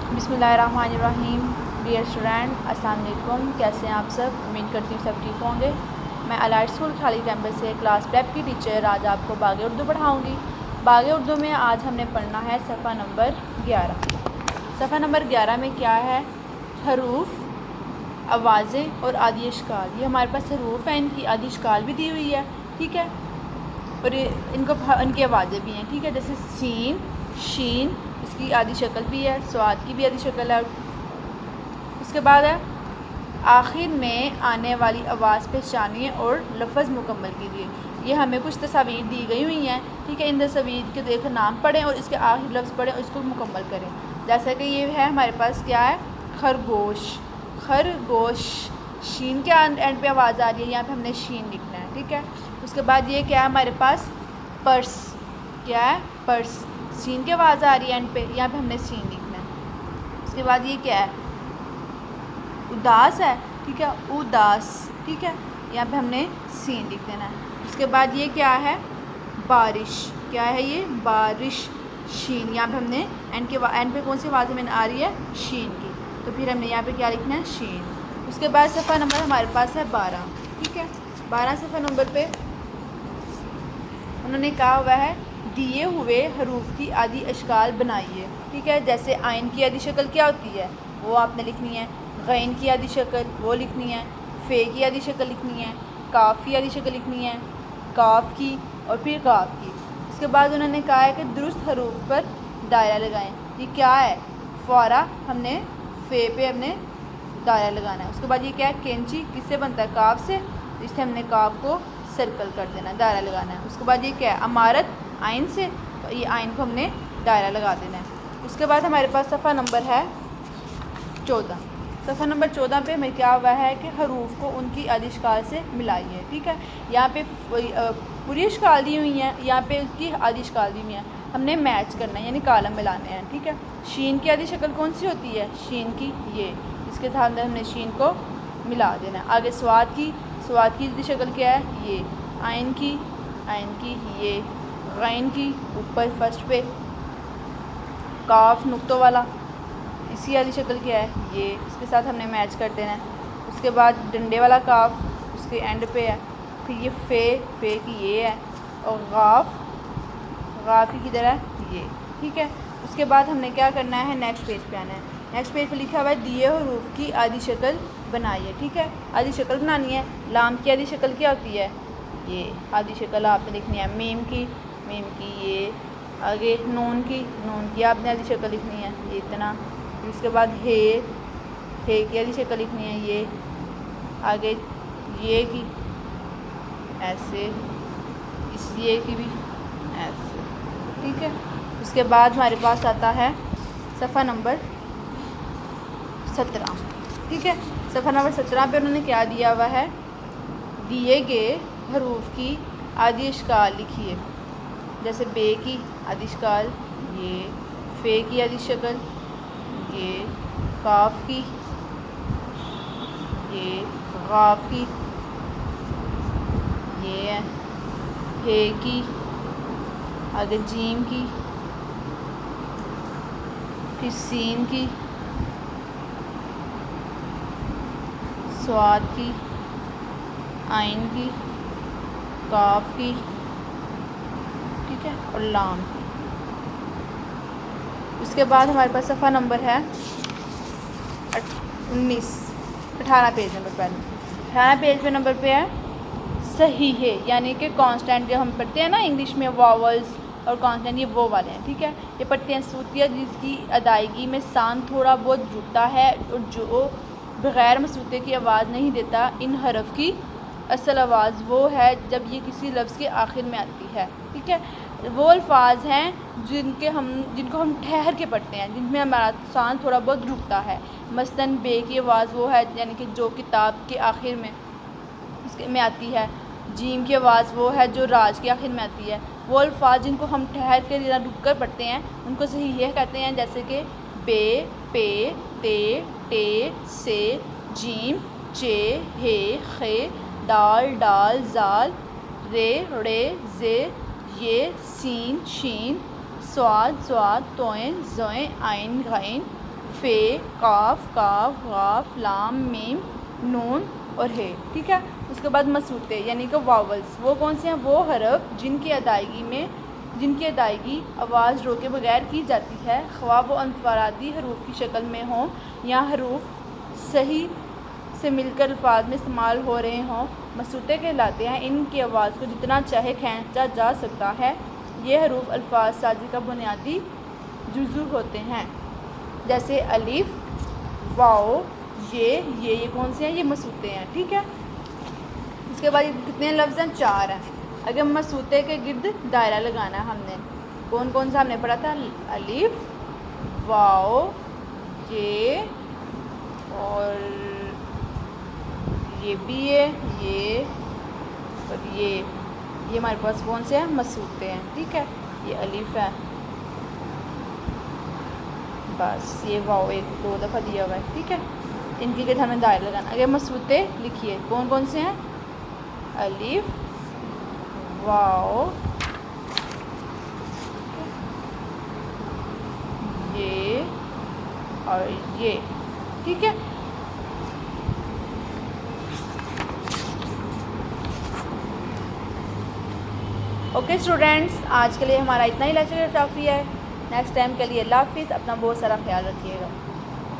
بسم اللہ الرحمن الرحیم. ڈیئر اسٹوڈینٹ، السلام علیکم. کیسے ہیں آپ سب؟ امید کرتی ہوں سب ٹھیک ہوں گے. میں الائٹ اسکول خالی کیمپس سے کلاس پریپ کی ٹیچر آج آپ کو باغ اردو پڑھاؤں گی. باغ اردو میں آج ہم نے پڑھنا ہے صفحہ نمبر 11. صفحہ نمبر 11 میں کیا ہے؟ حروف، آوازیں اور آدی اشکال. یہ ہمارے پاس حروف ہیں، ان کی آدی اشکال بھی دی ہوئی ہے، ٹھیک ہے، اور ان کی آوازیں بھی ہیں، ٹھیک ہے. جیسے سین، شین، اس کی آدھی شکل بھی ہے، سواد کی بھی آدھی شکل ہے. اس کے بعد ہے آخر میں آنے والی آواز پہچانیے اور لفظ مکمل کیجیے. یہ ہمیں کچھ تصاویر دی گئی ہوئی ہیں، ٹھیک ہے. ان تصاویر کے دیکھ نام پڑھیں اور اس کے آخری لفظ پڑھیں اور اس کو مکمل کریں. جیسا کہ یہ ہے ہمارے پاس کیا ہے؟ خرگوش. خرگوش، شین کے اینڈ پہ آواز آ رہی ہے، یہاں پہ ہم نے شین لکھنا ہے، ٹھیک ہے. اس کے بعد یہ کیا ہے ہمارے پاس؟ پرس. کیا ہے؟ پرس. سین کی آواز آ رہی ہے اینڈ پہ، یہاں پہ ہم نے سین لکھنا ہے. اس کے بعد یہ کیا ہے؟ اداس ہے، ٹھیک ہے، اداس، ٹھیک ہے، یہاں پہ ہم نے سین لکھ دینا ہے. اس کے بعد یہ کیا ہے؟ بارش. کیا ہے یہ؟ بارش. شین، یہاں پہ ہم نے اینڈ پہ کون سی آواز ہمیں آ رہی ہے؟ شین کی، تو پھر ہم نے یہاں پہ کیا لکھنا ہے؟ شین. اس کے بعد صفحہ نمبر ہمارے پاس ہے 12، ٹھیک ہے. 12 صفحہ نمبر پہ انہوں نے کہا ہوا ہے دیے ہوئے حروف کی آدی اشکال بنائیے، ٹھیک ہے. جیسے آئین کی آدی شکل کیا ہوتی ہے؟ وہ آپ نے لکھنی ہے. غین کی آدی شکل وہ لکھنی ہے. فے کی آدی شکل لکھنی ہے. کاف کی آدی شکل لکھنی ہے. کاف کی اور پھر کاف کی. اس کے بعد انہوں نے کہا ہے کہ درست حروف پر دائرہ لگائیں. یہ کیا ہے؟ فوارہ. ہم نے فے پہ ہم نے دائرہ لگانا ہے. اس کے بعد یہ کیا ہے؟ کینچی. کس سے بنتا ہے؟ کاف سے. اس سے ہم نے کاف کو سرکل کر دینا ہے، دائرہ لگانا ہے. اس کے بعد یہ کیا ہے؟ عمارت. آئین سے، تو یہ آئین کو ہم نے دائرہ لگا دینا ہے. اس کے بعد ہمارے پاس صفحہ نمبر ہے 14. صفحہ نمبر 14 پہ ہمیں کیا ہوا ہے کہ حروف کو ان کی آدی اشکال سے ملائیے، ٹھیک ہے. یہاں پہ پوری اشکال دی ہوئی ہیں، یہاں پہ اس کی آدی اشکال دی ہوئی ہیں. ہم نے میچ کرنا ہے، یعنی کالم ملانے ہیں، ٹھیک ہے. شین کی آدی شکل کون سی ہوتی ہے؟ شین کی یہ، اس کے ساتھ ہم نے شین کو ملا دینا ہے. آگے سواد کی. سواد کی آدی شکل کیا ہے؟ یہ. آئین کی. آئین کی یہ. غین کی اوپر فرسٹ پہ. کاف نقطوں والا، اس کی آدھی شکل کیا ہے؟ یہ. اس کے ساتھ ہم نے میچ کر دینا ہے. اس کے بعد ڈنڈے والا کاف اس کے اینڈ پہ ہے. پھر یہ فے. فے کی یہ ہے. اور غاف. غاف کی کدھر ہے؟ یہ، ٹھیک ہے. اس کے بعد ہم نے کیا کرنا ہے؟ نیکسٹ پیج پہ آنا ہے. نیکسٹ پیج پہ لکھا ہوا ہے دیے حروف کی آدھی شکل بنائیے، ٹھیک ہے. آدھی شکل بنانی ہے. لام کی آدھی شکل کیا ہوتی ہے؟ یہ. آدھی شکل آپ نے لکھنی ہے. میم کی. میم کی یہ. آگے نون کی. نون کی آپ نے آدھی شکل لکھنی ہے، یہ اتنا. اس کے بعد ہے. ہے کی آدھی شکل لکھنی ہے، یہ. آگے یہ کی ایسے. اس یہ کی بھی ایسے، ٹھیک ہے. اس کے بعد ہمارے پاس آتا ہے صفحہ نمبر 17، ٹھیک ہے. صفحہ نمبر 17 پہ انہوں نے کیا دیا ہوا ہے؟ دیے گئے حروف کی آدی اشکال لکھیے. جیسے بے کی آدی اشکال یہ. فے کی آدی شکل یہ. کاف کی یہ. غاف کی یہ ہے. ہے کی. آگے جیم کی. پھر سین کی. سواد کی. آئین کی. کاف کی، ٹھیک ہے، اور لام کی. اس کے بعد ہمارے پاس صفحہ نمبر ہے 19. 18 پیج نمبر پہ. 18 پیج پہ نمبر پہ ہے صحیح ہے، یعنی کہ کانسٹینٹ جو ہم پڑھتے ہیں نا انگلش میں، واولز اور کانسٹینٹ، یہ وہ والے ہیں، ٹھیک ہے. یہ پڑھتے ہیں صوتیہ جس کی ادائیگی میں سان تھوڑا بہت رکتا ہے اور جو بغیر مصوتے کی آواز نہیں دیتا. ان حرف کی اصل آواز وہ ہے جب یہ کسی لفظ کے آخر میں آتی ہے، ٹھیک ہے. وہ الفاظ ہیں جن کو ہم ٹھہر کے پڑھتے ہیں، جن میں ہمارا سان تھوڑا بہت رکتا ہے. مثلاً بے کی آواز وہ ہے یعنی کہ جو کتاب کے آخر میں میں آتی ہے. جیم کی آواز وہ ہے جو راج کے آخر میں آتی ہے. وہ الفاظ جن کو ہم ٹھہر کے یا رک کر پڑھتے ہیں ان کو صحیح یہ کہتے ہیں، جیسے کہ بے، پے، تے، ٹے، سے، جیم، چے، ہے، خے، دال، ڈال، زال، رے، ڑے، زے، یہ، سین، شین، سواد، زوائیں، زوئیں، آئین، غین، فے، قاف، کاف، غاف، لام، میم، نون اور ہے، ٹھیک ہے۔ اس کے بعد مسوتے یعنی کہ واولز، وہ کون سے ہیں؟ وہ حرف جن کی ادائیگی آواز روکے بغیر کی جاتی ہے، خواہ وہ انفرادی حروف کی شکل میں ہوں یا حروف صحیح سے مل کر الفاظ میں استعمال ہو رہے ہوں، مسوتے کہلاتے ہیں۔ ان کی آواز کو جتنا چاہے کھینچا جا سکتا ہے۔ یہ حروف الفاظ سازی کا بنیادی جزو ہوتے ہیں، جیسے الف، واؤ، یہ کون سے ہیں؟ یہ مسوتے ہیں، ٹھیک ہے۔ اس کے بعد کتنے لفظ ہیں؟ 4 ہیں۔ اگر مسوتے کے گرد دائرہ لگانا ہے ہم نے، کون کون سا ہم نے پڑھا تھا؟ الف، واؤ، یہ اور یہ بھی ہے، یہ اور یہ ہمارے پاس کون سے ہیں؟ مسوتے ہیں، ٹھیک ہے۔ یہ الف ہے، بس یہ واؤ 1-2 دفعہ دیا ہوا ہے، ٹھیک ہے۔ ان کے گرد ہمیں دائرہ لگانا۔ اگر مسوتے لکھیے کون کون سے ہیں؟ الف، واؤ، یہ اور یہ، ٹھیک ہے۔ اوکے اسٹوڈینٹس، آج کے لیے ہمارا اتنا ہی لیکچر کافی ہے۔ نیکسٹ ٹائم کے لیے اللہ حافظ، اپنا بہت سارا خیال رکھیے گا۔